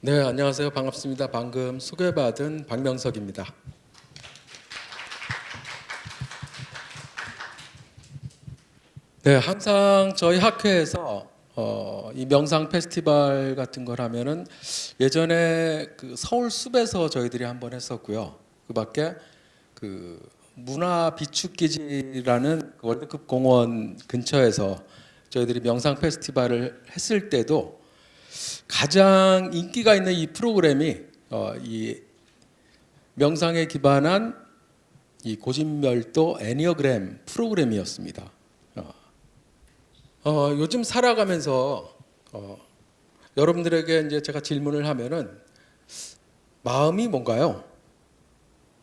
네, 안녕하세요. 반갑습니다. 방금 소개받은 박명석입니다. 네, 항상 저희 학회에서 이 명상 페스티벌 같은 걸 하면은 예전에 그 서울 숲에서 저희들이 한번 했었고요. 그밖에 그 문화 비축기지라는 그 월드컵 공원 근처에서 저희들이 명상 페스티벌을 했을 때도 가장 인기가 있는 이 프로그램이 이 명상에 기반한 이 고진멸도 애니어그램 프로그램이었습니다. 요즘 살아가면서 여러분들에게 이제 제가 질문을 하면은 마음이 뭔가요?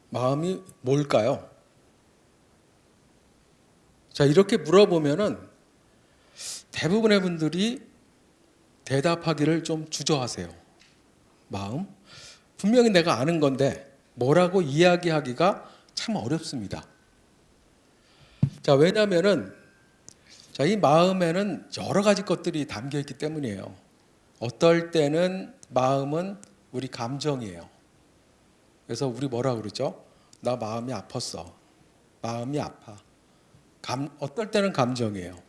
마음이 뭘까요? 자, 이렇게 물어보면은 대부분의 분들이 대답하기를 좀 주저하세요. 마음? 분명히 내가 아는 건데 뭐라고 이야기하기가 참 어렵습니다. 자, 왜냐면은 자, 이 마음에는 여러 가지 것들이 담겨 있기 때문이에요. 어떨 때는 마음은 우리 감정이에요. 그래서 우리 뭐라 그러죠? 나 마음이 아팠어. 마음이 아파. 어떨 때는 감정이에요.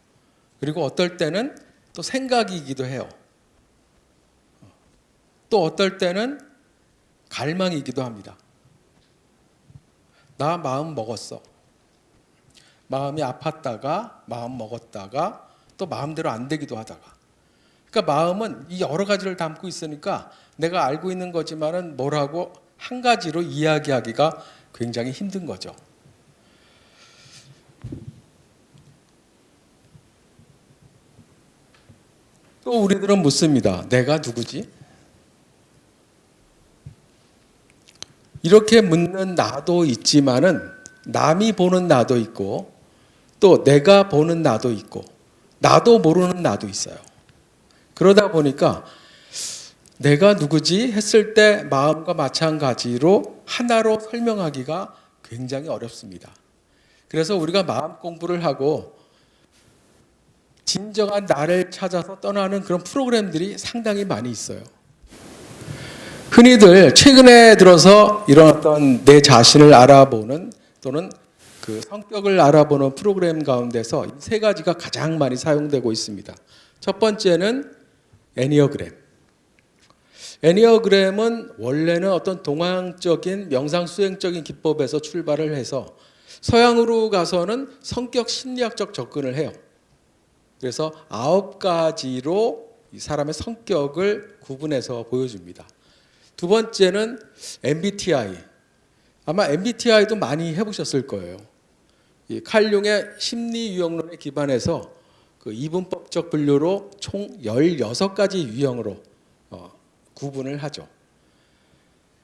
그리고 어떨 때는 또 생각이기도 해요. 또 어떨 때는 갈망이기도 합니다. 나 마음 먹었어. 마음이 아팠다가 마음 먹었다가 또 마음대로 안 되기도 하다가. 그러니까 마음은 이 여러 가지를 담고 있으니까 내가 알고 있는 거지만은 뭐라고 한 가지로 이야기하기가 굉장히 힘든 거죠. 또 우리들은 묻습니다. 내가 누구지? 이렇게 묻는 나도 있지만은 남이 보는 나도 있고 또 내가 보는 나도 있고 나도 모르는 나도 있어요. 그러다 보니까 내가 누구지 했을 때 마음과 마찬가지로 하나로 설명하기가 굉장히 어렵습니다. 그래서 우리가 마음 공부를 하고 진정한 나를 찾아서 떠나는 그런 프로그램들이 상당히 많이 있어요. 흔히들 최근에 들어서 이런 어떤 내 자신을 알아보는 또는 그 성격을 알아보는 프로그램 가운데서 이 세 가지가 가장 많이 사용되고 있습니다. 첫 번째는 애니어그램. 애니어그램은 원래는 어떤 동양적인 명상 수행적인 기법에서 출발을 해서 서양으로 가서는 성격 심리학적 접근을 해요. 그래서 9가지로 이 사람의 성격을 구분해서 보여줍니다. 두 번째는 MBTI. 아마 MBTI도 많이 해보셨을 거예요. 이 칼 융의 심리 유형론에 기반해서 그 이분법적 분류로 총 16가지 유형으로 구분을 하죠.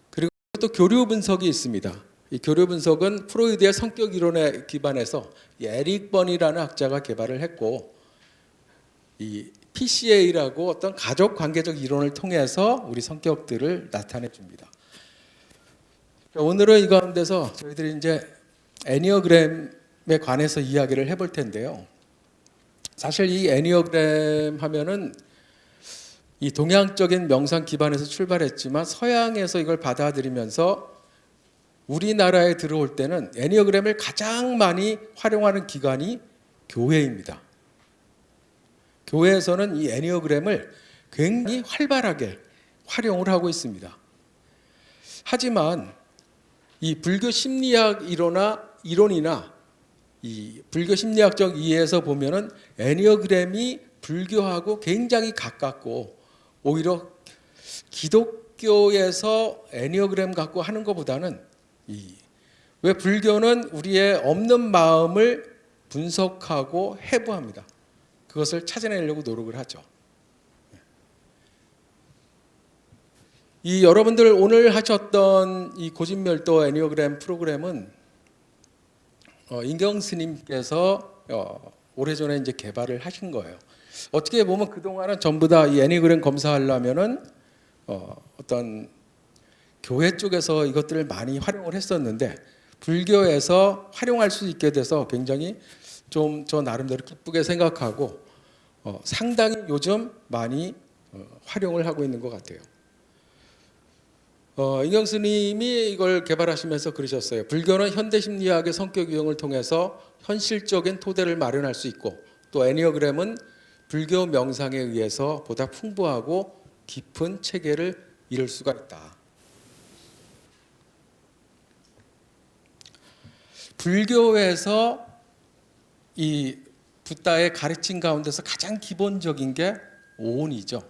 그리고 또 교류 분석이 있습니다. 이 교류 분석은 프로이드의 성격 이론에 기반해서 에릭 번이라는 학자가 개발을 했고, 이 PCA라고 어떤 가족 관계적 이론을 통해서 우리 성격들을 나타내 줍니다. 오늘은 이 가운데서 저희들이 이제 애니어그램에 관해서 이야기를 해볼 텐데요. 사실 이 애니어그램 하면은 이 동양적인 명상 기반에서 출발했지만 서양에서 이걸 받아들이면서 우리나라에 들어올 때는 애니어그램을 가장 많이 활용하는 기관이 교회입니다. 교회에서는 이 애니어그램을 굉장히 활발하게 활용을 하고 있습니다. 하지만 이 불교 심리학 이론이나 이 불교 심리학적 이해에서 보면은 애니어그램이 불교하고 굉장히 가깝고 오히려 기독교에서 애니어그램 갖고 하는 것보다는 왜 불교는 우리의 없는 마음을 분석하고 해부합니다. 그것을 찾아내려고 노력을 하죠. 이 여러분들 오늘 하셨던 이 고진멸도 애니어그램 프로그램은 인경 스님께서 오래전에 이제 개발을 하신 거예요. 어떻게 보면 그동안은 전부 다 이 애니어그램 검사하려면은 어떤 교회 쪽에서 이것들을 많이 활용을 했었는데 불교에서 활용할 수 있게 돼서 굉장히 좀 저 나름대로 기쁘게 생각하고 상당히 요즘 많이 활용을 하고 있는 것 같아요. 인경 스님이 이걸 개발하시면서 그러셨어요. 불교는 현대 심리학의 성격 유형을 통해서 현실적인 토대를 마련할 수 있고, 또 애니어그램은 불교 명상에 의해서 보다 풍부하고 깊은 체계를 이룰 수가 있다. 불교에서 이 붓다의 가르침 가운데서 가장 기본적인 게 오온이죠.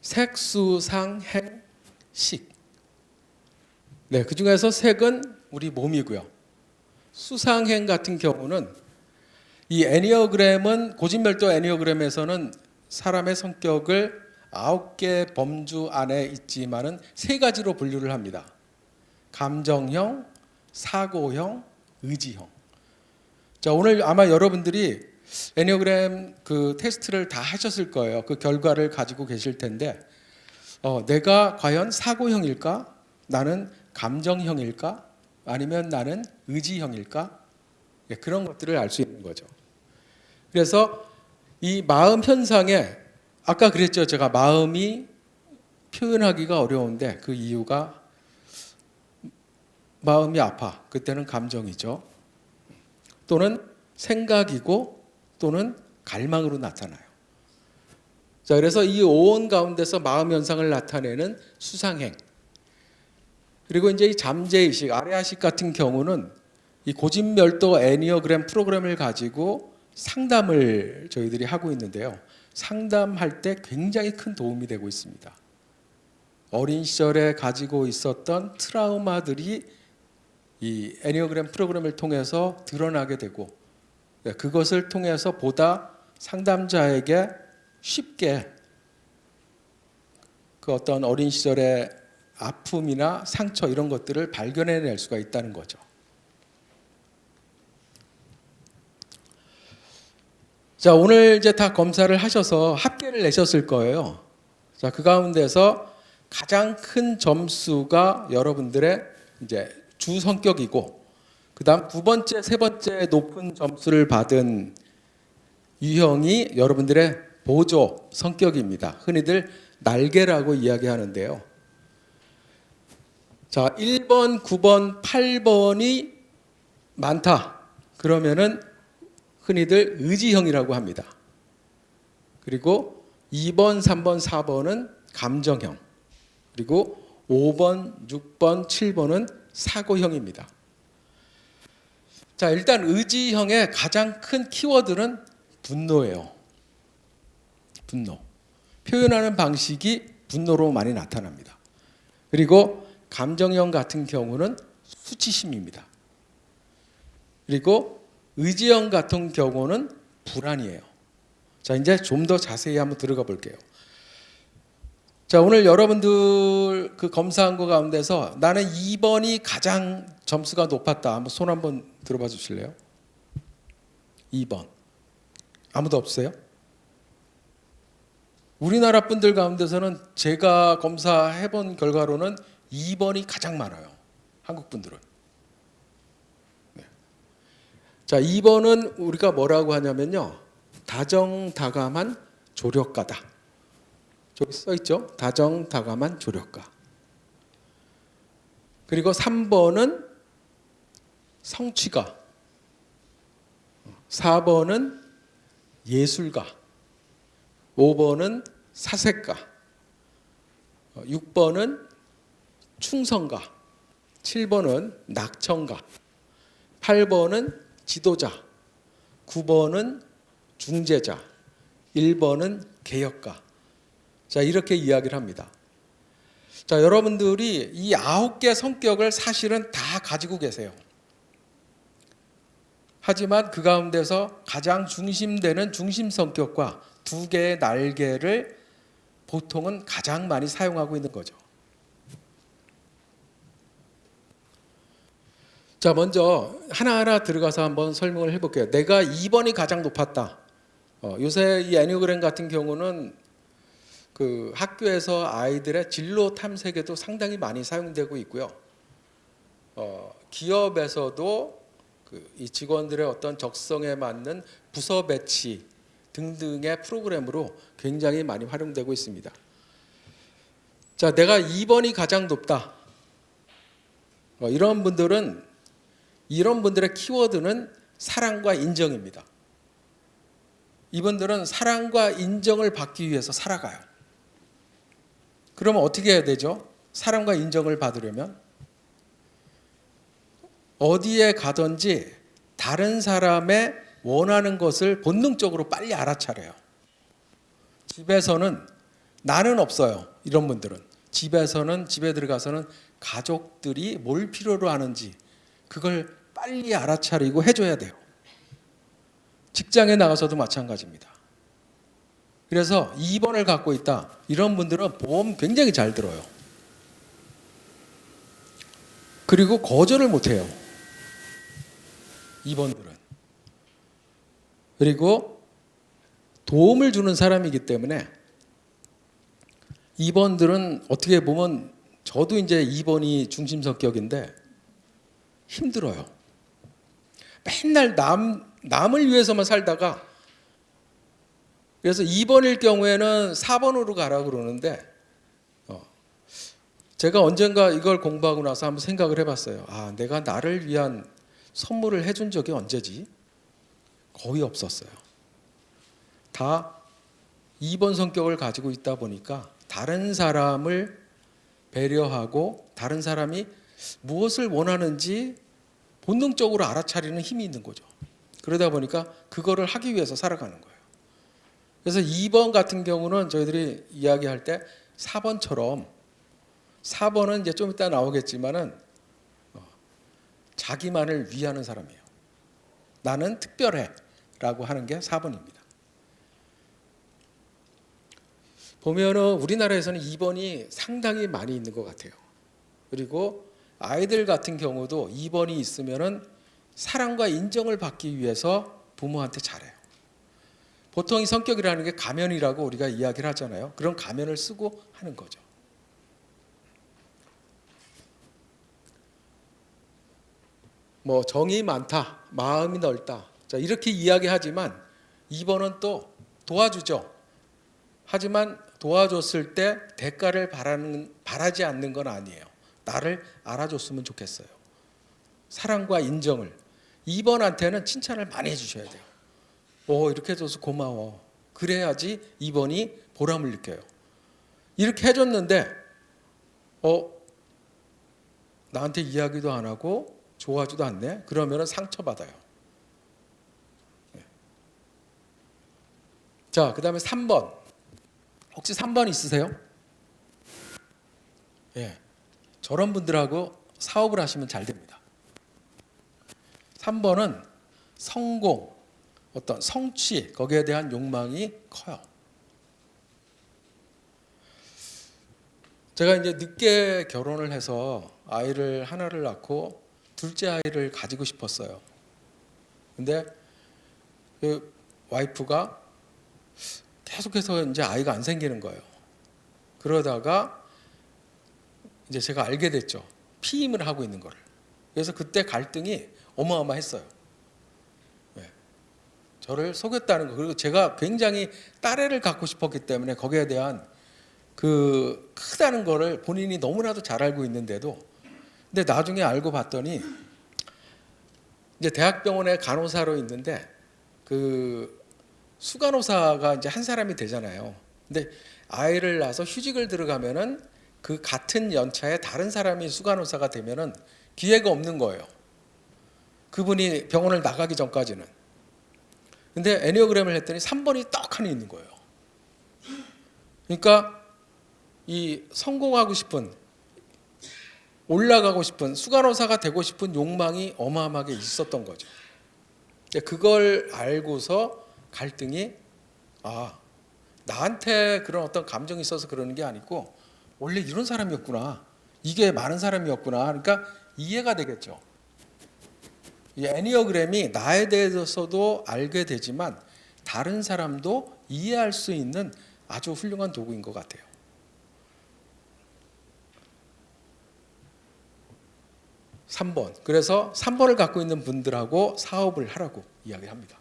색수상행식. 네, 그 중에서 색은 우리 몸이고요. 수상행 같은 경우는 이 애니어그램은 고진멸도 애니어그램에서는 사람의 성격을 9개 범주 안에 있지만은 3가지로 분류를 합니다. 감정형, 사고형, 의지형. 자, 오늘 아마 여러분들이 애니어그램 그 테스트를 다 하셨을 거예요. 그 결과를 가지고 계실 텐데, 내가 과연 사고형일까? 나는 감정형일까? 아니면 나는 의지형일까? 네, 그런 것들을 알 수 있는 거죠. 그래서 이 마음 현상에 아까 그랬죠. 제가 마음이 표현하기가 어려운데 그 이유가 마음이 아파. 그때는 감정이죠. 또는 생각이고 또는 갈망으로 나타나요. 자, 그래서 이 오온 가운데서 마음 현상을 나타내는 수상행. 그리고 이제 이 잠재의식, 아레아식 같은 경우는 이 고진멸도 애니어그램 프로그램을 가지고 상담을 저희들이 하고 있는데요. 상담할 때 굉장히 큰 도움이 되고 있습니다. 어린 시절에 가지고 있었던 트라우마들이 이 애니어그램 프로그램을 통해서 드러나게 되고, 그것을 통해서 보다 상담자에게 쉽게 그 어떤 어린 시절의 아픔이나 상처 이런 것들을 발견해낼 수가 있다는 거죠. 자, 오늘 이제 다 검사를 하셔서 합계를 내셨을 거예요. 자, 그 가운데서 가장 큰 점수가 여러분들의 이제 주 성격이고, 그다음 두 번째, 세 번째 높은 점수를 받은 유형이 여러분들의 보조 성격입니다. 흔히들 날개라고 이야기하는데요. 자, 1번, 9번, 8번이 많다. 그러면은 흔히들 의지형이라고 합니다. 그리고 2번, 3번, 4번은 감정형. 그리고 5번, 6번, 7번은 사고형입니다. 자, 일단 의지형의 가장 큰 키워드는 분노예요. 분노. 표현하는 방식이 분노로 많이 나타납니다. 그리고 감정형 같은 경우는 수치심입니다. 그리고 의지형 같은 경우는 불안이에요. 자, 이제 좀 더 자세히 한번 들어가 볼게요. 자, 오늘 여러분들 그 검사한 거 가운데서 나는 2번이 가장 점수가 높았다. 한번 손 한번 들어봐 주실래요? 2번. 아무도 없어요? 우리나라 분들 가운데서는 제가 검사해 본 결과로는 2번이 가장 많아요. 한국 분들은. 네. 자, 2번은 우리가 뭐라고 하냐면요. 다정다감한 조력가다. 저기 써 있죠? 다정다감한 조력가. 그리고 3번은 성취가. 4번은 예술가. 5번은 사색가. 6번은 충성가. 7번은 낙천가. 8번은 지도자. 9번은 중재자. 1번은 개혁가. 자, 이렇게 이야기를 합니다. 자, 여러분들이 이 9개 성격을 사실은 다 가지고 계세요. 하지만 그 가운데서 가장 중심되는 중심 성격과 2개의 날개를 보통은 가장 많이 사용하고 있는 거죠. 자, 먼저 하나하나 들어가서 한번 설명을 해볼게요. 내가 2번이 가장 높았다. 요새 이 애니어그램 같은 경우는 그 학교에서 아이들의 진로 탐색에도 상당히 많이 사용되고 있고요. 기업에서도 이 직원들의 어떤 적성에 맞는 부서 배치 등등의 프로그램으로 굉장히 많이 활용되고 있습니다. 자, 내가 2번이 가장 높다. 이런 분들의 키워드는 사랑과 인정입니다. 이분들은 사랑과 인정을 받기 위해서 살아가요. 그러면 어떻게 해야 되죠? 사랑과 인정을 받으려면 어디에 가든지 다른 사람의 원하는 것을 본능적으로 빨리 알아차려요. 집에서는 나는 없어요. 이런 분들은 집에 들어가서는 가족들이 뭘 필요로 하는지 그걸 빨리 알아차리고 해줘야 돼요. 직장에 나가서도 마찬가지입니다. 그래서 2번을 갖고 있다. 이런 분들은 보험 굉장히 잘 들어요. 그리고 거절을 못해요. 2번들은. 그리고 도움을 주는 사람이기 때문에 2번들은 어떻게 보면 저도 이제 2번이 중심 성격인데 힘들어요. 맨날 남을 위해서만 살다가 그래서 2번일 경우에는 4번으로 가라고 그러는데 제가 언젠가 이걸 공부하고 나서 한번 생각을 해봤어요. 아, 내가 나를 위한 선물을 해준 적이 언제지? 거의 없었어요. 다 2번 성격을 가지고 있다 보니까 다른 사람을 배려하고 다른 사람이 무엇을 원하는지 본능적으로 알아차리는 힘이 있는 거죠. 그러다 보니까 그거를 하기 위해서 살아가는 거예요. 그래서 2번 같은 경우는 저희들이 이야기할 때 4번처럼 4번은 이제 좀 이따 나오겠지만은 자기만을 위하는 사람이에요. 나는 특별해 라고 하는 게 4번입니다. 보면은 우리나라에서는 2번이 상당히 많이 있는 것 같아요. 그리고 아이들 같은 경우도 2번이 있으면은 사랑과 인정을 받기 위해서 부모한테 잘해요. 보통 이 성격이라는 게 가면이라고 우리가 이야기를 하잖아요. 그런 가면을 쓰고 하는 거죠. 뭐 정이 많다, 마음이 넓다. 자, 이렇게 이야기하지만 2번은 또 도와주죠. 하지만 도와줬을 때 대가를 바라지 않는 건 아니에요. 나를 알아줬으면 좋겠어요. 사랑과 인정을. 2번한테는 칭찬을 많이 해주셔야 돼요. 이렇게 해줘서 고마워. 그래야지 2번이 보람을 느껴요. 이렇게 해줬는데 나한테 이야기도 안 하고 좋아하지도 않네? 그러면 상처받아요. 자, 그 다음에 3번. 혹시 3번 있으세요? 예. 저런 분들하고 사업을 하시면 잘 됩니다. 3번은 성공, 어떤 성취, 거기에 대한 욕망이 커요. 제가 이제 늦게 결혼을 해서 아이를 하나를 낳고 둘째 아이를 가지고 싶었어요. 근데 그 와이프가 계속해서 이제 아이가 안 생기는 거예요. 그러다가 이제 제가 알게 됐죠. 피임을 하고 있는 거를. 그래서 그때 갈등이 어마어마했어요. 네. 저를 속였다는 거. 그리고 제가 굉장히 딸애를 갖고 싶었기 때문에 거기에 대한 그 크다는 거를 본인이 너무나도 잘 알고 있는데도 근데 나중에 알고 봤더니 이제 대학병원에 간호사로 있는데 그 수간호사가 이제 한 사람이 되잖아요. 근데 아이를 낳아서 휴직을 들어가면은 그 같은 연차에 다른 사람이 수간호사가 되면은 기회가 없는 거예요. 그분이 병원을 나가기 전까지는. 근데 애니어그램을 했더니 3번이 떡하니 있는 거예요. 그러니까 이 성공하고 싶은 올라가고 싶은 수간호사가 되고 싶은 욕망이 어마어마하게 있었던 거죠. 그걸 알고서 갈등이 나한테 그런 어떤 감정이 있어서 그러는 게 아니고 원래 이런 사람이었구나. 이게 많은 사람이었구나. 그러니까 이해가 되겠죠. 이 애니어그램이 나에 대해서도 알게 되지만 다른 사람도 이해할 수 있는 아주 훌륭한 도구인 것 같아요. (3번) 그래서 3번을 갖고 있는 분들하고 사업을 하라고 이야기합니다.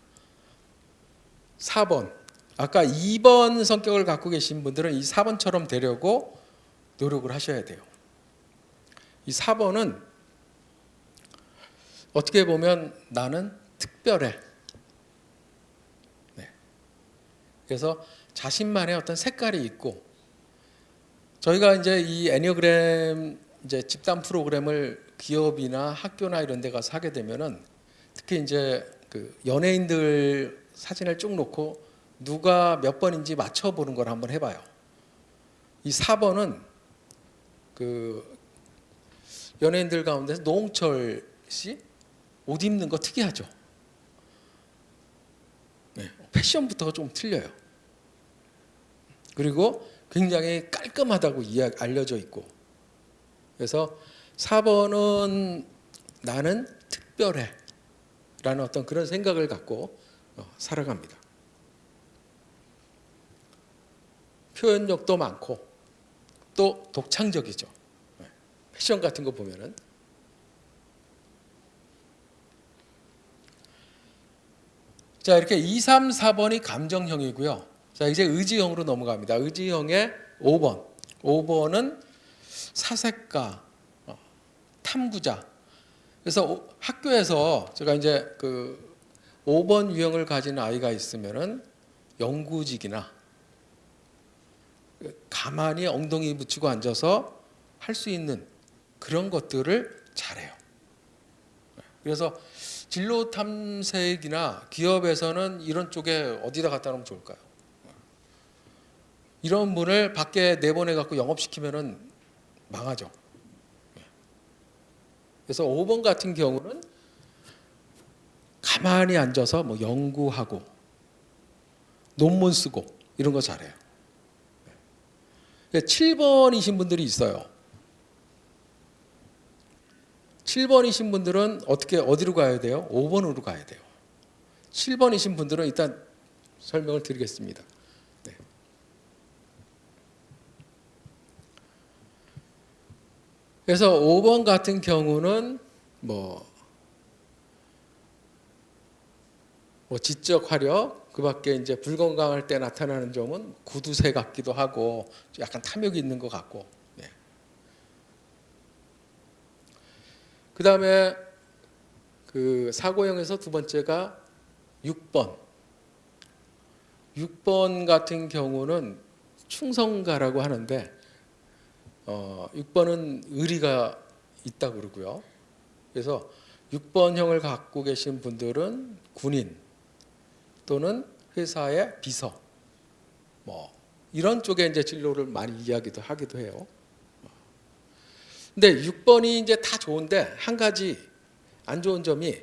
4번 아까 2번 성격을 갖고 계신 분들은 이 4번처럼 되려고 노력을 하셔야 돼요. 이 4번은 어떻게 보면 나는 특별해. 네. 그래서 자신만의 어떤 색깔이 있고, 저희가 이제 이 애니어그램 이제 집단 프로그램을 기업이나 학교나 이런 데 가서 하게 되면은, 특히 이제 그 연예인들 사진을 쭉 놓고 누가 몇 번인지 맞춰보는 걸 한번 해봐요. 이 4번은 그 연예인들 가운데서 노홍철 씨 옷 입는 거 특이하죠. 네, 패션부터가 좀 틀려요. 그리고 굉장히 깔끔하다고 알려져 있고, 그래서 4번은 나는 특별해 라는 어떤 그런 생각을 갖고 살아갑니다. 표현력도 많고 또 독창적이죠. 패션 같은 거 보면은. 자, 이렇게 2, 3, 4번이 감정형이고요. 자, 이제 의지형으로 넘어갑니다. 의지형의 5번. 5번은 사색가, 탐구자. 그래서 학교에서 제가 이제 그 5번 유형을 가진 아이가 있으면은 연구직이나 가만히 엉덩이 붙이고 앉아서 할 수 있는 그런 것들을 잘해요. 그래서 진로 탐색이나 기업에서는 이런 쪽에 어디다 갖다 놓으면 좋을까요? 이런 분을 밖에 내보내 갖고 영업시키면은 망하죠. 그래서 5번 같은 경우는 가만히 앉아서 뭐 연구하고 논문 쓰고 이런 거 잘해요. 7번이신 분들이 있어요. 7번이신 분들은 어디로 가야 돼요? 5번으로 가야 돼요. 7번이신 분들은 일단 설명을 드리겠습니다. 네. 그래서 5번 같은 경우는 뭐 지적 화력, 그 밖에 이제 불건강할 때 나타나는 점은 구두쇠 같기도 하고 약간 탐욕이 있는 것 같고. 네. 그 다음에 그 사고형에서 두 번째가 6번. 6번 같은 경우는 충성가라고 하는데 6번은 의리가 있다고 그러고요. 그래서 6번형을 갖고 계신 분들은 군인 또는 회사의 비서 뭐 이런 쪽에 이제 진로를 많이 이야기도 하기도 해요. 근데 6번이 이제 다 좋은데 한 가지 안 좋은 점이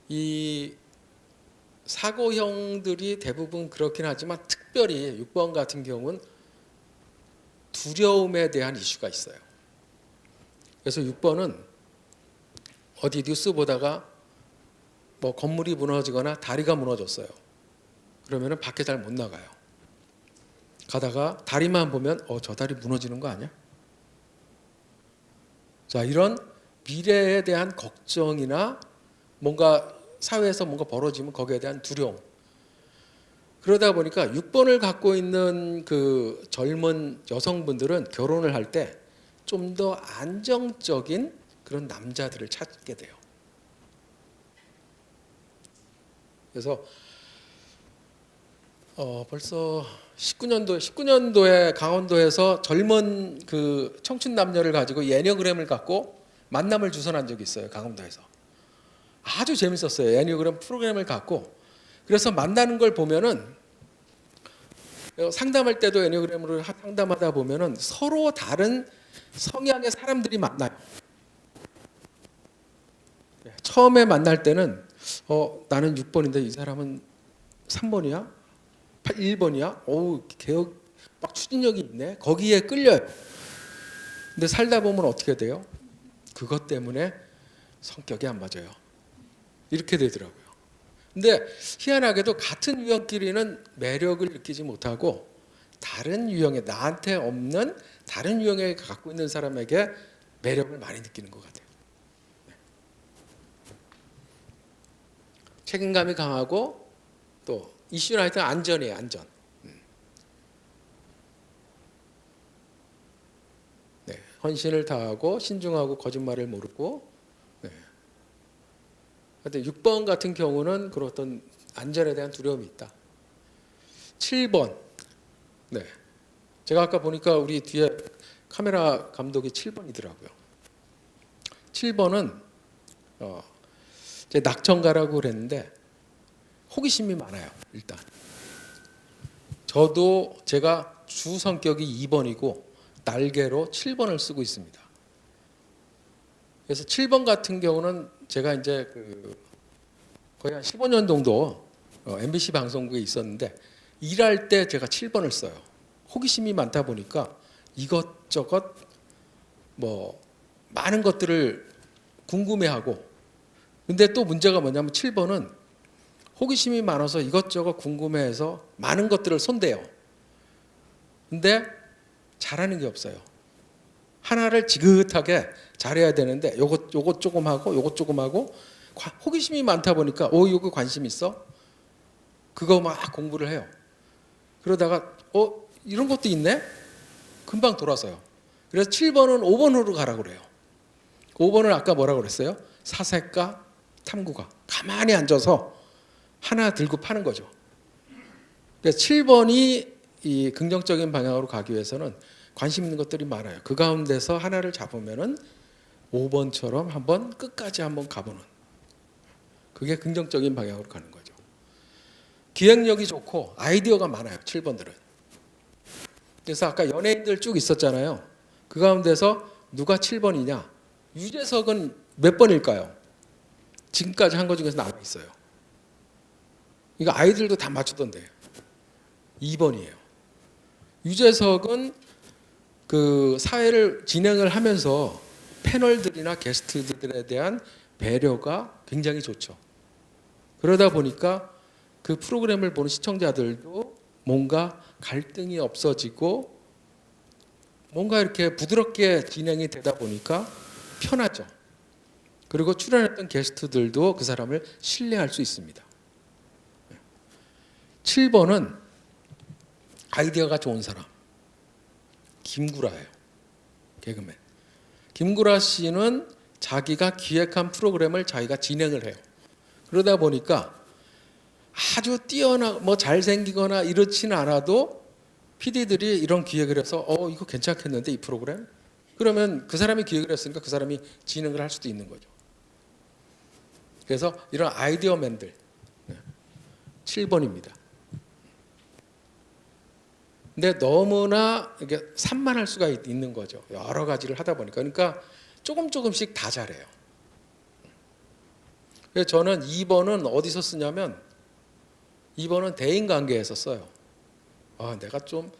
이 사고형들이 대부분 그렇긴 하지만 특별히 6번 같은 경우는 두려움에 대한 이슈가 있어요. 그래서 6번은 어디 뉴스 보다가 뭐 건물이 무너지거나 다리가 무너졌어요. 그러면은 밖에 잘 못 나가요. 가다가 다리만 보면 저 다리 무너지는 거 아니야? 자, 이런 미래에 대한 걱정이나 뭔가 사회에서 뭔가 벌어지면 거기에 대한 두려움. 그러다 보니까 6번을 갖고 있는 그 젊은 여성분들은 결혼을 할 때 좀 더 안정적인 그런 남자들을 찾게 돼요. 그래서 벌써 19년도에 강원도에서 젊은 그 청춘 남녀를 가지고 애니어그램을 갖고 만남을 주선한 적이 있어요. 강원도에서. 아주 재밌었어요. 애니어그램 프로그램을 갖고. 그래서 만나는 걸 보면은 상담할 때도 애니어그램으로 상담하다 보면은 서로 다른 성향의 사람들이 만나요. 처음에 만날 때는 나는 6번인데 이 사람은 3번이야? 1번이야? 어우, 개혁 막 추진력이 있네. 거기에 끌려요. 근데 살다 보면 어떻게 돼요? 그것 때문에 성격이 안 맞아요. 이렇게 되더라고요. 근데 희한하게도 같은 유형끼리는 매력을 느끼지 못하고 다른 유형의 나한테 없는 다른 유형에 갖고 있는 사람에게 매력을 많이 느끼는 것 같아요. 책임감이 강하고 또 이슈는 하여튼 안전이에요. 안전. 헌신을 다하고 신중하고 거짓말을 모르고. 네. 근데 6번 같은 경우는 그런 어떤 안전에 대한 두려움이 있다. 7번. 네. 제가 아까 보니까 우리 뒤에 카메라 감독이 7번이더라고요. 7번은 제 낙천가라고 그랬는데 호기심이 많아요. 일단 저도 제가 주 성격이 2번이고 날개로 7번을 쓰고 있습니다. 그래서 7번 같은 경우는 제가 이제 거의 한 15년 정도 MBC 방송국에 있었는데 일할 때 제가 7번을 써요. 호기심이 많다 보니까 이것저것 뭐 많은 것들을 궁금해하고, 근데 또 문제가 뭐냐면 7번은 호기심이 많아서 이것저것 궁금해해서 많은 것들을 손대요. 근데 잘하는 게 없어요. 하나를 지긋하게 잘해야 되는데 요것 조금 하고 요것 조금 하고, 호기심이 많다 보니까 요거 관심 있어? 그거 막 공부를 해요. 그러다가 이런 것도 있네? 금방 돌아서요. 그래서 7번은 5번으로 가라고 그래요. 5번을 아까 뭐라고 그랬어요? 사색가, 탐구가. 가만히 앉아서 하나 들고 파는 거죠. 그래서 7번이 이 긍정적인 방향으로 가기 위해서는 관심 있는 것들이 많아요. 그 가운데서 하나를 잡으면은 5번처럼 한번 끝까지 한번 가보는, 그게 긍정적인 방향으로 가는 거죠. 기획력이 좋고 아이디어가 많아요. 7번들은. 그래서 아까 연예인들 쭉 있었잖아요. 그 가운데서 누가 7번이냐? 유재석은 몇 번일까요? 지금까지 한 것 중에서 남아 있어요. 이거 아이들도 다 맞추던데 2번이에요. 유재석은 그 사회를 진행을 하면서 패널들이나 게스트들에 대한 배려가 굉장히 좋죠. 그러다 보니까 그 프로그램을 보는 시청자들도 뭔가 갈등이 없어지고 뭔가 이렇게 부드럽게 진행이 되다 보니까 편하죠. 그리고 출연했던 게스트들도 그 사람을 신뢰할 수 있습니다. 7번은 아이디어가 좋은 사람, 김구라예요. 개그맨. 김구라 씨는 자기가 기획한 프로그램을 자기가 진행을 해요. 그러다 보니까 아주 뛰어나 뭐 잘생기거나 이렇지는 않아도 PD들이 이런 기획을 해서 이거 괜찮겠는데 이 프로그램? 그러면 그 사람이 기획을 했으니까 그 사람이 진행을 할 수도 있는 거죠. 그래서 이런 아이디어맨들 7번입니다. 근데 너무나 이게 산만할 수가 있는 거죠. 여러 가지를 하다 보니까. 그러니까 조금씩 다 잘해요. 그래서 저는 2번은 어디서 쓰냐면 2번은 대인관계에서 써요. 내가 좀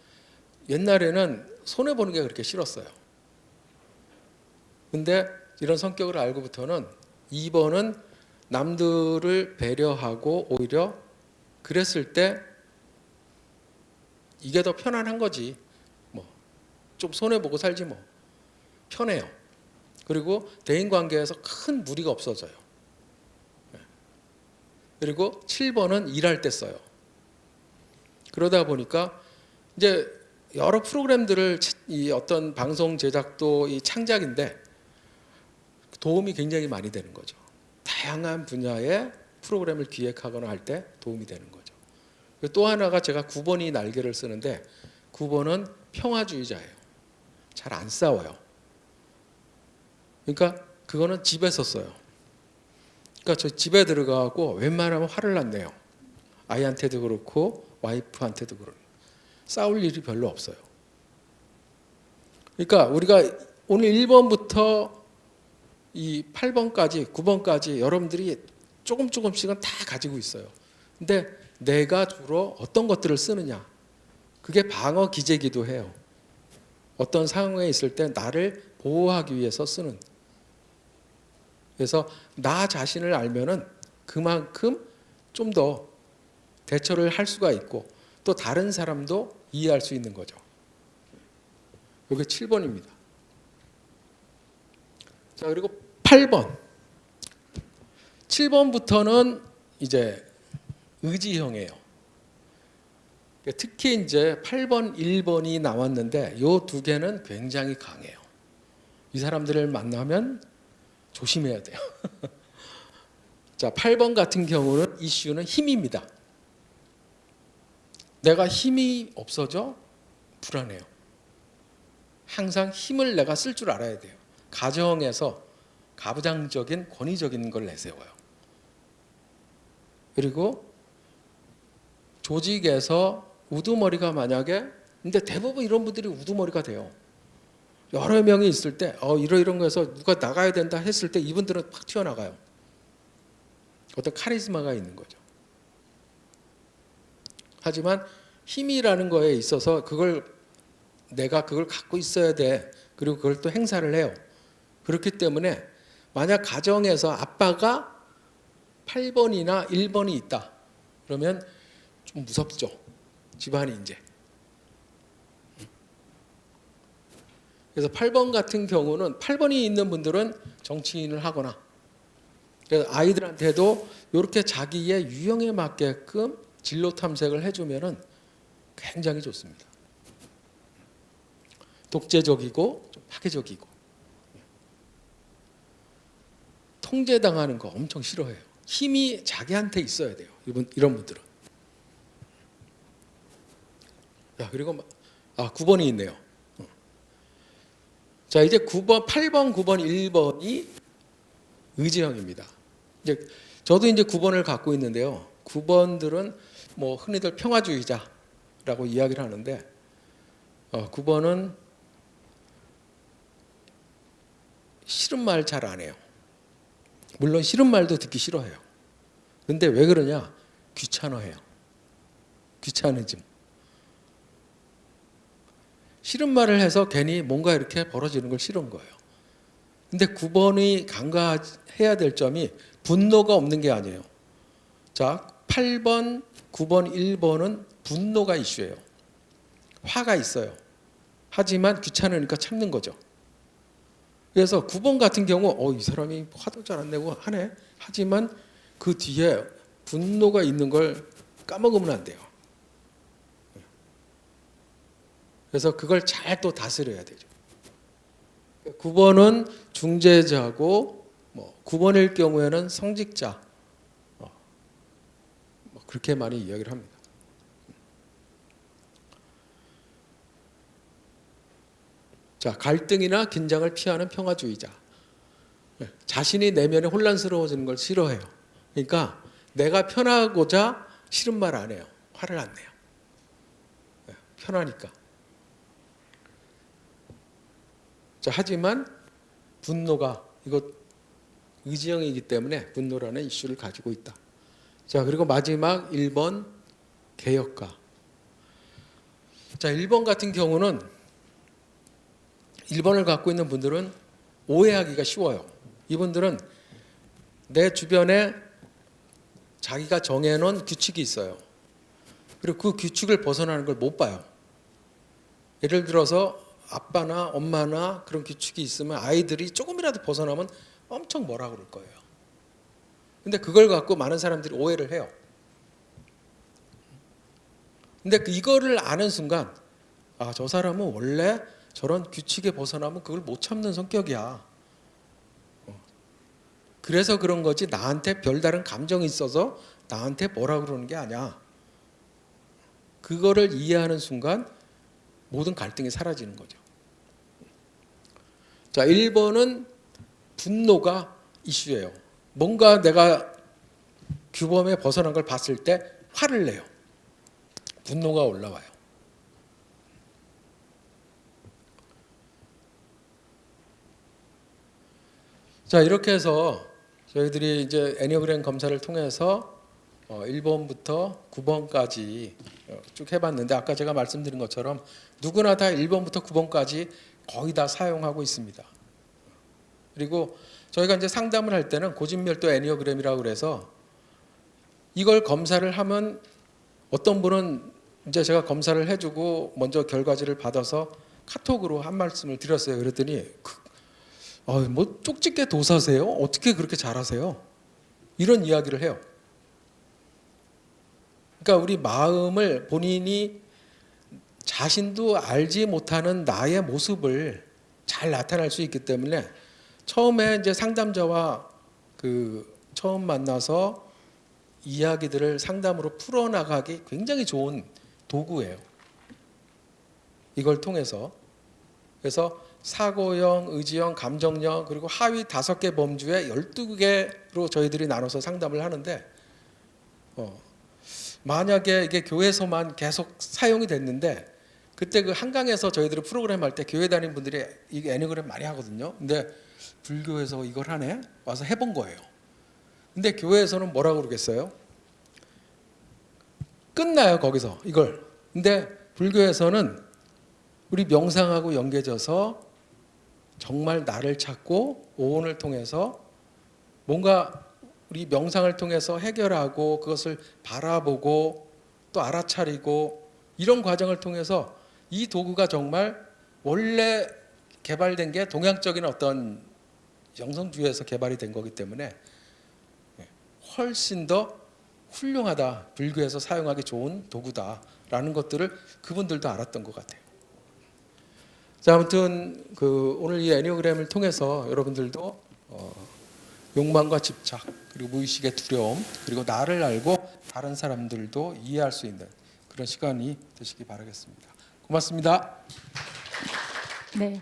옛날에는 손해보는 게 그렇게 싫었어요. 근데 이런 성격을 알고부터는 2번은 남들을 배려하고 오히려 그랬을 때 이게 더 편안한 거지. 뭐 좀 손해보고 살지 뭐. 편해요. 그리고 대인관계에서 큰 무리가 없어져요. 그리고 7번은 일할 때 써요. 그러다 보니까 이제 여러 프로그램들을 이 어떤 방송 제작도 이 창작인데 도움이 굉장히 많이 되는 거죠. 다양한 분야의 프로그램을 기획하거나 할 때 도움이 되는 거죠. 또 하나가 제가 9번이 날개를 쓰는데 9번은 평화주의자예요. 잘 안 싸워요. 그러니까 그거는 집에서 써요. 그러니까 저 집에 들어가고 웬만하면 화를 안 내요. 아이한테도 그렇고 와이프한테도 그렇고 싸울 일이 별로 없어요. 그러니까 우리가 오늘 1번부터 이 8번까지 9번까지 여러분들이 조금씩은 다 가지고 있어요. 근데 내가 주로 어떤 것들을 쓰느냐, 그게 방어 기제기도 해요. 어떤 상황에 있을 때 나를 보호하기 위해서 쓰는. 그래서 나 자신을 알면은 그만큼 좀 더 대처를 할 수가 있고 또 다른 사람도 이해할 수 있는 거죠. 이게 7번입니다. 자, 그리고 8번. 7번부터는 이제 의지형이에요. 특히 이제 8번, 1번이 나왔는데 이 두 개는 굉장히 강해요. 이 사람들을 만나면 조심해야 돼요. 자, 8번 같은 경우는 이슈는 힘입니다. 내가 힘이 없어져 불안해요. 항상 힘을 내가 쓸 줄 알아야 돼요. 가정에서 가부장적인 권위적인 걸 내세워요. 그리고 조직에서 우두머리가 만약에, 근데 대부분 이런 분들이 우두머리가 돼요. 여러 명이 있을 때 이런 거에서 누가 나가야 된다 했을 때 이분들은 팍 튀어나가요. 어떤 카리스마가 있는 거죠. 하지만 힘이라는 거에 있어서 내가 그걸 갖고 있어야 돼. 그리고 그걸 또 행사를 해요. 그렇기 때문에 만약 가정에서 아빠가 8번이나 1번이 있다. 그러면 좀 무섭죠. 집안이 이제. 그래서 8번 같은 경우는 8번이 있는 분들은 정치인을 하거나, 그래서 아이들한테도 이렇게 자기의 유형에 맞게끔 진로 탐색을 해주면은 굉장히 좋습니다. 독재적이고 좀 파괴적이고 통제당하는 거 엄청 싫어해요. 힘이 자기한테 있어야 돼요. 이런 분들은. 그리고 9번이 있네요. 자, 이제 9번, 8번, 9번, 1번이 의지형입니다. 이제 저도 이제 9번을 갖고 있는데요. 9번들은 뭐 흔히들 평화주의자라고 이야기를 하는데 9번은 싫은 말 잘 안 해요. 물론 싫은 말도 듣기 싫어해요. 근데 왜 그러냐? 귀찮아해요. 귀차니즘. 싫은 말을 해서 괜히 뭔가 이렇게 벌어지는 걸 싫은 거예요. 근데 9번이 간과해야 될 점이 분노가 없는 게 아니에요. 자, 8번, 9번, 1번은 분노가 이슈예요. 화가 있어요. 하지만 귀찮으니까 참는 거죠. 그래서 9번 같은 경우 이 사람이 화도 잘 안 내고 하네. 하지만 그 뒤에 분노가 있는 걸 까먹으면 안 돼요. 그래서 그걸 잘 또 다스려야 되죠. 9번은 중재자고 9번일 경우에는 성직자, 그렇게 많이 이야기를 합니다. 자, 갈등이나 긴장을 피하는 평화주의자. 자신이 내면에 혼란스러워지는 걸 싫어해요. 그러니까 내가 편하고자 싫은 말 안 해요. 화를 안 내요. 편하니까. 자, 하지만 분노가, 이거 의지형이기 때문에 분노라는 이슈를 가지고 있다. 자, 그리고 마지막 1번 개혁가. 자, 1번 같은 경우는 1번을 갖고 있는 분들은 오해하기가 쉬워요. 이분들은 내 주변에 자기가 정해놓은 규칙이 있어요. 그리고 그 규칙을 벗어나는 걸 못 봐요. 예를 들어서 아빠나 엄마나 그런 규칙이 있으면 아이들이 조금이라도 벗어나면 엄청 뭐라 그럴 거예요. 근데 그걸 갖고 많은 사람들이 오해를 해요. 근데 이거를 아는 순간 저 사람은 원래 저런 규칙에 벗어나면 그걸 못 참는 성격이야. 그래서 그런 거지 나한테 별다른 감정이 있어서 나한테 뭐라 그러는 게 아니야. 그거를 이해하는 순간 모든 갈등이 사라지는 거죠. 자, 1번은 분노가 이슈예요. 뭔가 내가 규범에 벗어난 걸 봤을 때 화를 내요. 분노가 올라와요. 자, 이렇게 해서 저희들이 이제 애니어그램 검사를 통해서 1번부터 9번까지 쭉 해봤는데 아까 제가 말씀드린 것처럼 누구나 다 1번부터 9번까지 거의 다 사용하고 있습니다. 그리고 저희가 이제 상담을 할 때는 고진멸도 애니어그램이라고 그래서 이걸 검사를 하면 어떤 분은 이제 제가 검사를 해주고 먼저 결과지를 받아서 카톡으로 한 말씀을 드렸어요. 그랬더니 뭐 쪽집게 도사세요? 어떻게 그렇게 잘하세요? 이런 이야기를 해요. 그러니까 우리 마음을 본인이 자신도 알지 못하는 나의 모습을 잘 나타날 수 있기 때문에 처음에 이제 상담자와 처음 만나서 이야기들을 상담으로 풀어나가기 굉장히 좋은 도구예요. 이걸 통해서. 그래서 사고형, 의지형, 감정형 그리고 하위 5개 범주에 12개로 저희들이 나눠서 상담을 하는데 만약에 이게 교회에서만 계속 사용이 됐는데 그때 그 한강에서 저희들이 프로그램 할 때 교회 다니는 분들이 이 애니그램 많이 하거든요. 근데 불교에서 이걸 하네? 와서 해본 거예요. 근데 교회에서는 뭐라고 그러겠어요? 끝나요 거기서 이걸. 근데 불교에서는 우리 명상하고 연계져서 정말 나를 찾고 오온을 통해서 뭔가 우리 명상을 통해서 해결하고 그것을 바라보고 또 알아차리고 이런 과정을 통해서 이 도구가 정말 원래 개발된 게 동양적인 어떤 영성주의에서 개발이 된 거기 때문에 훨씬 더 훌륭하다, 불교에서 사용하기 좋은 도구다라는 것들을 그분들도 알았던 것 같아요. 자, 아무튼 오늘 이 애니어그램을 통해서 여러분들도 욕망과 집착 그리고 무의식의 두려움 그리고 나를 알고 다른 사람들도 이해할 수 있는 그런 시간이 되시기 바라겠습니다. 고맙습니다. 네.